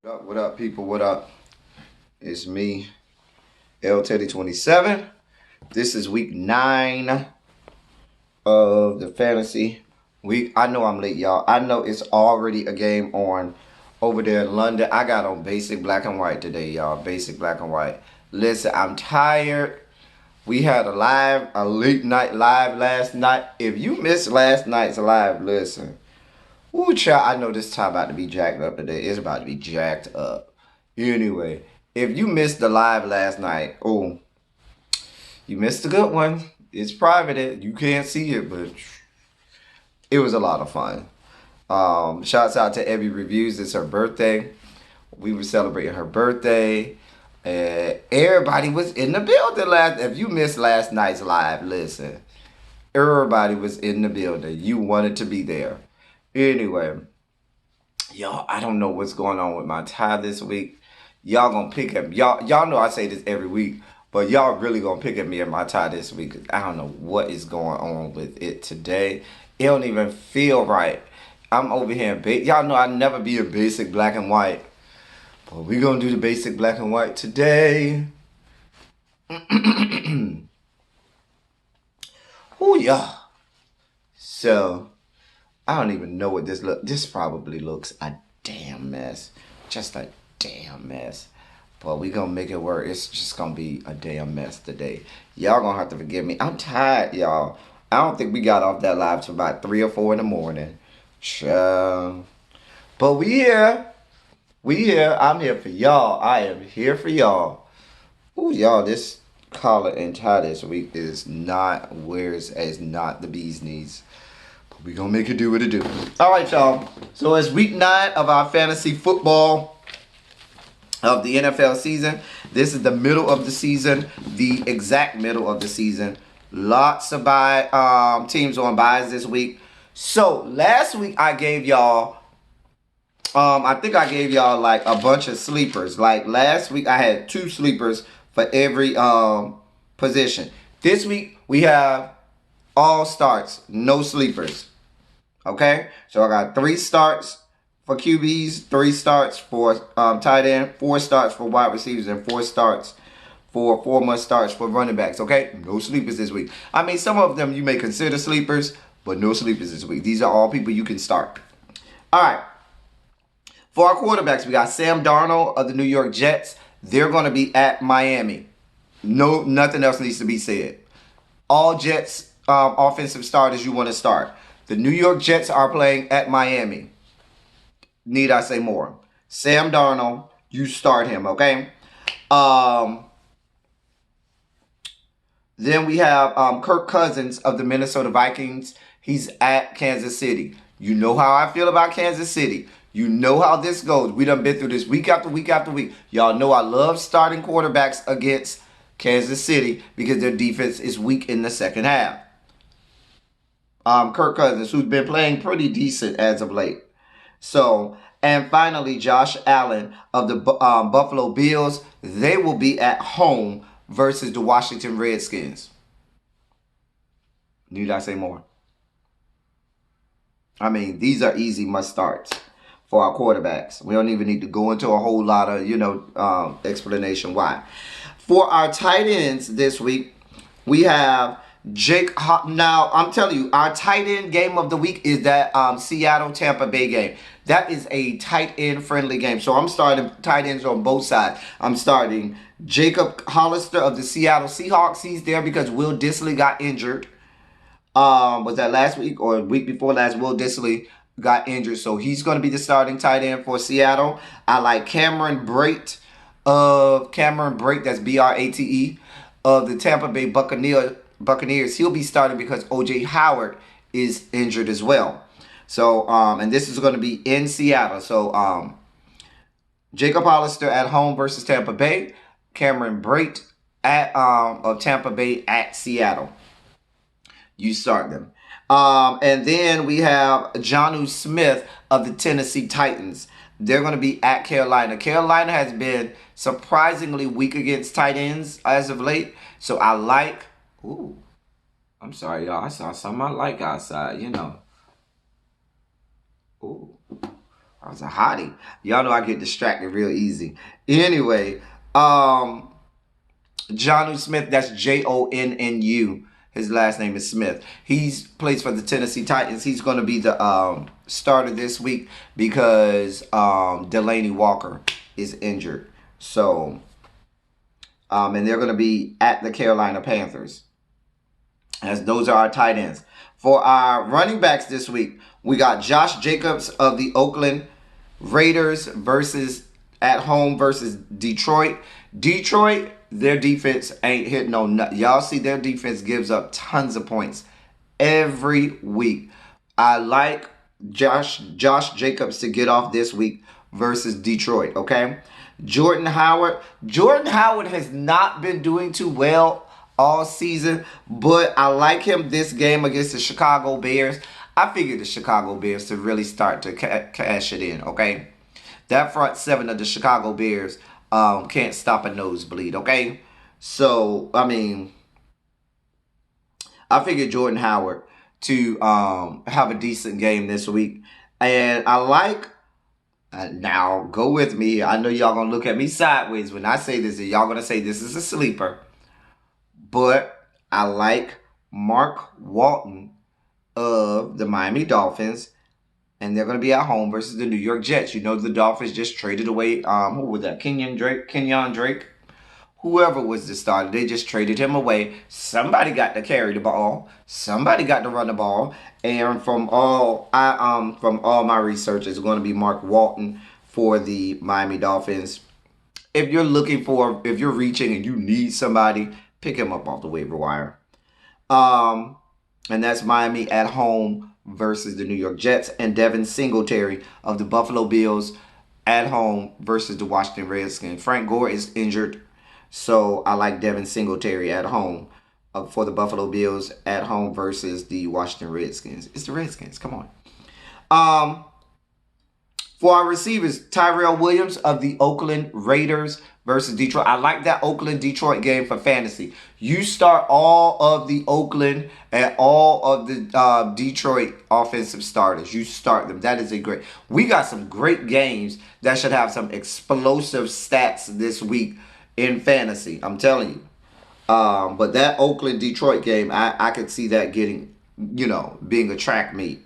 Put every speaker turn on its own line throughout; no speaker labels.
What up, people? What up? It's me, L Teddy 27. This is week 9 of the fantasy week. I know I'm late, y'all. I know it's already a game on over there in London. I got on basic black and white today, y'all. Basic black and white. Listen, I'm tired. We had a late night live last night. If you missed last night's live, listen. Ooh, child, I know this time about to be jacked up today. It's about to be jacked up. Anyway, if you missed the live last night, oh, you missed a good one. It's private. You can't see it, but it was a lot of fun. Shouts out to Evie Reviews. It's her birthday. We were celebrating her birthday. Everybody was in the building last. If you missed last night's live, listen. Everybody was in the building. You wanted to be there. Anyway, y'all, I don't know what's going on with my tie this week. Y'all gonna pick at me. Y'all know I say this every week, but y'all really gonna pick at me at my tie this week. I don't know what is going on with it today. It don't even feel right. I'm over here in y'all know I never be a basic black and white. But we gonna do the basic black and white today. Oh yeah. So I don't even know what this look. This probably looks a damn mess. Just a damn mess. But we gonna make it work. It's just gonna be a damn mess today. Y'all gonna have to forgive me. I'm tired, y'all. I don't think we got off that live till about 3 or 4 in the morning. Sure. But we here. We here. I'm here for y'all. I am here for y'all. Ooh, y'all, this collar and tie this week is not not the bee's knees. We gonna make it do what it do. All right, y'all. So it's week 9 of our fantasy football of the NFL season. This is the middle of the season, the exact middle of the season. Lots of teams on buys this week. So last week I gave y'all, I think I gave y'all like a bunch of sleepers. Like last week I had 2 sleepers for every position. This week we have all starts, no sleepers. Okay, so I got 3 starts for QBs, 3 starts for tight end, 4 starts for wide receivers, and 4 starts for 4 starts for running backs. Okay, no sleepers this week. I mean, some of them you may consider sleepers, but no sleepers this week. These are all people you can start. All right. For our quarterbacks, we got Sam Darnold of the New York Jets. They're going to be at Miami. No, nothing else needs to be said. All Jets offensive starters you want to start. The New York Jets are playing at Miami. Need I say more? Sam Darnold, you start him, okay? Then we have Kirk Cousins of the Minnesota Vikings. He's at Kansas City. You know how I feel about Kansas City. You know how this goes. We done been through this week after week after week. Y'all know I love starting quarterbacks against Kansas City because their defense is weak in the second half. Kirk Cousins, who's been playing pretty decent as of late. So, and finally, Josh Allen of the Buffalo Bills. They will be at home versus the Washington Redskins. Need I say more? I mean, these are easy must starts for our quarterbacks. We don't even need to go into a whole lot of, explanation why. For our tight ends this week, we have now, I'm telling you, our tight end game of the week is that Seattle-Tampa Bay game. That is a tight end friendly game. So I'm starting tight ends on both sides. I'm starting Jacob Hollister of the Seattle Seahawks. He's there because Will Dissly got injured. Was that last week or week before last? Will Dissly got injured. So he's going to be the starting tight end for Seattle. I like Cameron Brate, that's Brate, of the Tampa Bay Buccaneers. He'll be starting because O.J. Howard is injured as well. So, and this is going to be in Seattle. So, Jacob Hollister at home versus Tampa Bay. Cameron Brate of Tampa Bay at Seattle. You start them. And then we have Jonnu Smith of the Tennessee Titans. They're going to be at Carolina. Carolina has been surprisingly weak against tight ends as of late. So I like... Ooh. I'm sorry, y'all. I saw something I like outside, Ooh. I was a hottie. Y'all know I get distracted real easy. Anyway, Jonnu Smith, that's Jonnu. His last name is Smith. He's plays for the Tennessee Titans. He's going to be the starter this week because Delaney Walker is injured. So, and they're going to be at the Carolina Panthers. As those are our tight ends. For our running backs this week, we got Josh Jacobs of the Oakland Raiders at home versus Detroit. Detroit, their defense ain't hitting no nut. Y'all see their defense gives up tons of points every week. I like Josh Jacobs to get off this week versus Detroit, okay? Jordan Howard has not been doing too well all season, but I like him this game against the Chicago Bears. I figured the Chicago Bears to really start to cash it in, okay? That front seven of the Chicago Bears can't stop a nosebleed, okay? So, I mean, I figured Jordan Howard to have a decent game this week. And I like, now go with me. I know y'all going to look at me sideways when I say this, and y'all going to say this is a sleeper. But I like Mark Walton of the Miami Dolphins, and they're going to be at home versus the New York Jets. You know the Dolphins just traded away, who was that? Kenyon Drake. Whoever was the starter, they just traded him away. Somebody got to carry the ball. Somebody got to run the ball. And from all my research, it's going to be Mark Walton for the Miami Dolphins. If you're reaching and you need somebody, pick him up off the waiver wire. And that's Miami at home versus the New York Jets, and Devin Singletary of the Buffalo Bills at home versus the Washington Redskins. Frank Gore is injured, so I like Devin Singletary at home for the Buffalo Bills at home versus the Washington Redskins. It's the Redskins. Come on. For our receivers, Tyrell Williams of the Oakland Raiders versus Detroit. I like that Oakland-Detroit game for fantasy. You start all of the Oakland and all of the Detroit offensive starters. You start them. That is a great. We got some great games that should have some explosive stats this week in fantasy. I'm telling you. But that Oakland-Detroit game, I could see that getting, being a track meet.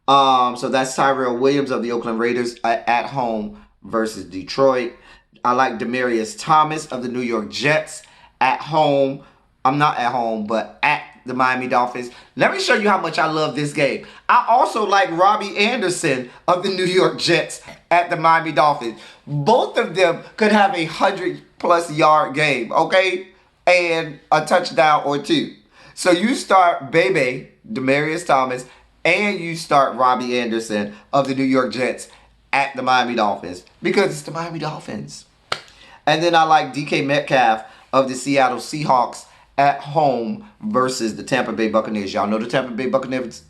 So that's Tyrell Williams of the Oakland Raiders at home versus Detroit. I like Demaryius Thomas of the New York Jets at home. I'm not at home, but at the Miami Dolphins. Let me show you how much I love this game. I also like Robbie Anderson of the New York Jets at the Miami Dolphins. Both of them could have a 100+ yard game, okay? And a touchdown or two. So you start Demaryius Thomas, and you start Robbie Anderson of the New York Jets at the Miami Dolphins because it's the Miami Dolphins. And then I like DK Metcalf of the Seattle Seahawks at home versus the Tampa Bay Buccaneers. Y'all know the Tampa Bay Buccaneers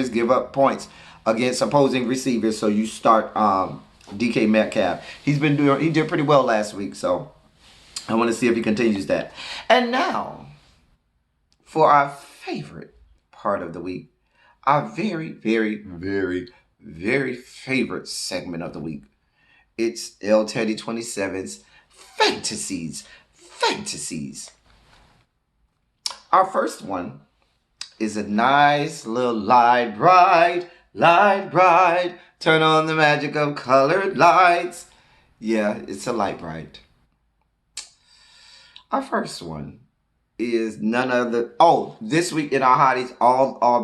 give up points against opposing receivers, so you start DK Metcalf. He did pretty well last week, so I want to see if he continues that. And now, for our favorite part of the week, our very, very, very, very favorite segment of the week. It's L Teddy 27's Fantasies. Our first one is a nice little light bright. Turn on the magic of colored lights. Yeah, it's a light bright. Our first one is none other. This week in our hotties,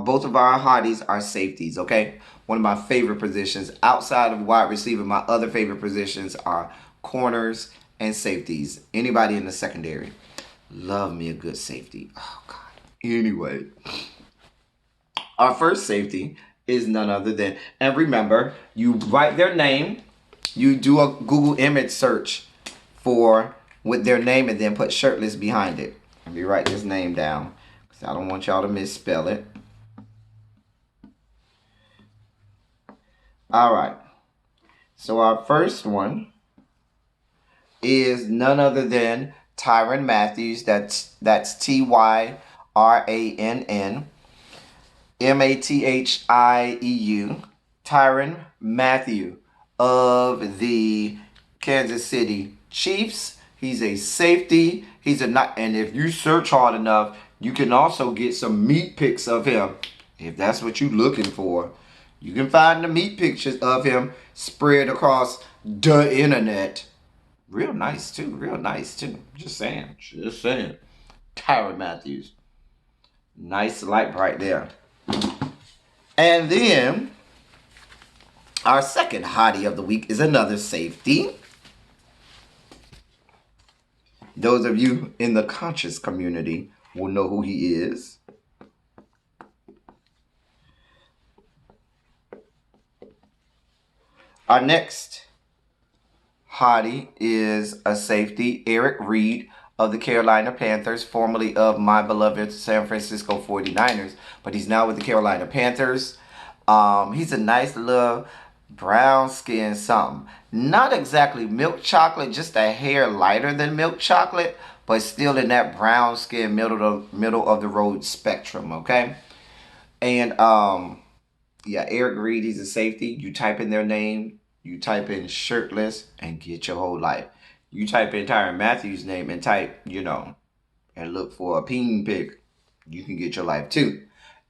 both of our hotties are safeties, okay? One of my favorite positions outside of wide receiver. My other favorite positions are corners and safeties. Anybody in the secondary. Love me a good safety. Oh, God. Anyway, our first safety is none other than, and remember, you write their name, you do a Google image search with their name, and then put shirtless behind it. Let me write this name down because I don't want y'all to misspell it. All right. So our first one is none other than Tyrann Mathieu. That's Tyrannn Mathieu. Tyrann Mathieu of the Kansas City Chiefs. He's a safety. And if you search hard enough, you can also get some meat pics of him. If that's what you're looking for, you can find the meat pictures of him spread across the internet. Real nice too. Real nice too. Just saying. Just saying. Tyrann Mathieu. Nice light right there. And then our second hottie of the week is another safety. Those of you in the conscious community will know who he is. Our next hottie is a safety, Eric Reid of the Carolina Panthers, formerly of my beloved San Francisco 49ers, but he's now with the Carolina Panthers. He's a nice little brown skin something. Not exactly milk chocolate, just a hair lighter than milk chocolate, but still in that brown skin middle of the road spectrum, okay? And yeah, Eric Reid, he's a safety. You type in their name, you type in shirtless, and get your whole life. You type in Tyrann Mathieu's name and type, and look for a peen pic, you can get your life too.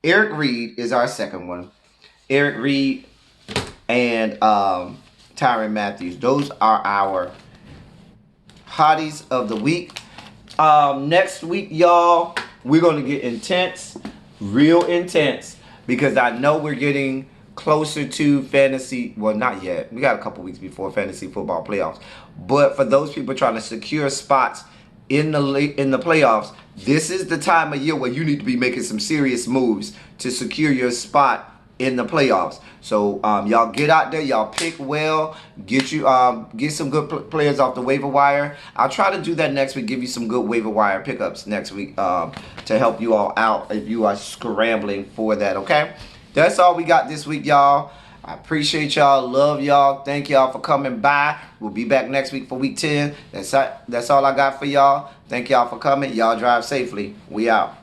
Eric Reid is our second one. Eric Reid and Tyrann Mathieu. Those are our hotties of the week. Next week, y'all, we're going to get intense, real intense, because I know we're getting closer to fantasy. Well, not yet. We got a couple weeks before fantasy football playoffs. But for those people trying to secure spots in the playoffs, this is the time of year where you need to be making some serious moves to secure your spot in the playoffs. So y'all get out there, y'all pick well, get some good players off the waiver wire. I'll try to do that next week, give you some good waiver wire pickups next week to help you all out if you are scrambling for that, okay? That's all we got this week, y'all. I appreciate y'all, love y'all, thank y'all for coming by. We'll be back next week for week 10. That's all I got for y'all. Thank y'all for coming. Y'all drive safely. We out.